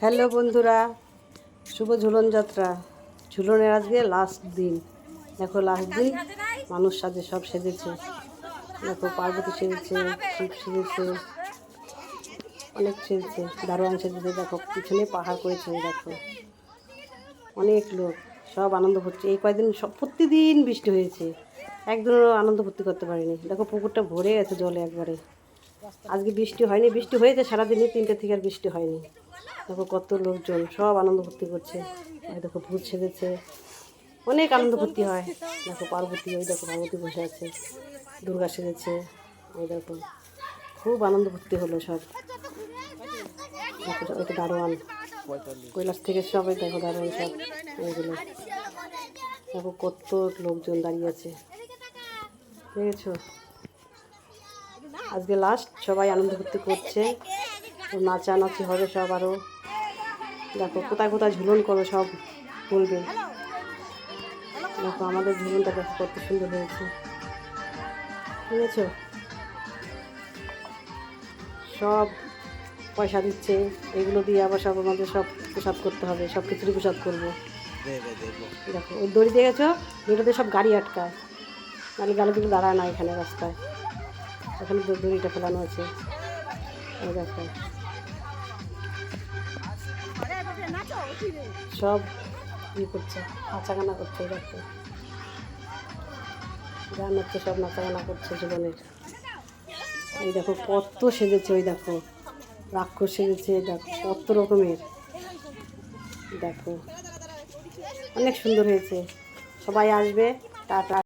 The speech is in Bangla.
হ্যালো বন্ধুরা, শুভ ঝুলন যাত্রা। ঝুলনের আজকে লাস্ট দিন। দেখো লাস্ট দিন মানুষ সাজে, সব সেজেছে। দেখো পার্বতী সেজেছে, শিব সেজেছে, অনেক সেজেছে, দারোয়ান সেজেছে। দেখো পিছনে পাহাড় করেছে, দেখো অনেক লোক, সব আনন্দ করছে। এই কয়েকদিন সব প্রতিদিন বৃষ্টি হয়েছে, একদিনও আনন্দ ফুর্তি করতে পারিনি। দেখো পুকুরটা ভরে গেছে জলে একবারে। আজকে বৃষ্টি হয়নি, বৃষ্টি হয়েছে সারাদিনই, 3টে থেকে আর বৃষ্টি হয়নি। দেখো কত লোকজন, সব আনন্দ ফুর্তি করছে। এই দেখো ভূত সেজেছে, অনেক আনন্দ ফুর্তি হয়। দেখো পার্বতী, ওই দেখো পার্বতী বসে আছে, দুর্গা সেজেছে। ওই দেখো খুব আনন্দ ফুর্তি হলো সব। দেখো ওই তো দারোয়ান, কৈলাস থেকে সবাই দেখো দারোয়ান সব এইগুলো। দেখো কত লোকজন দাঁড়িয়ে আছে, দেখেছো? আজকে লাস্ট, সবাই আনন্দ ফুর্তি করছে, নাচানাচি হবে সব। আরও দেখো কোথায় কোথায় ঝুলন করো সব বলবে। দেখো আমাদের ঝুলনটা দেখো কত সুন্দর হয়েছে, বুঝেছো? সব পয়সা দিচ্ছে, এগুলো দিয়ে আবার সব আমাদের সব প্রসাদ করতে হবে, সব খিচুড়ি প্রসাদ করবো। দেখো ওই দড়ি দিয়ে গেছো, দড়িটাতে সব গাড়ি আটকায়, নাহলে গাড়ি কিন্তু দাঁড়ায় না এখানে রাস্তায়। এখানে দড়িটা ফেলানো আছে। এই দেখো সব ইয়ে করছে, নাচাগানা করছে। দেখো গান হচ্ছে, সব নাচাগানা করছে জীবনের। এই দেখো কত সেজেছে, ওই দেখো রাক্ষস সেজেছে, দেখো কত রকমের। দেখো অনেক সুন্দর হয়েছে, সবাই আসবে। টাটা।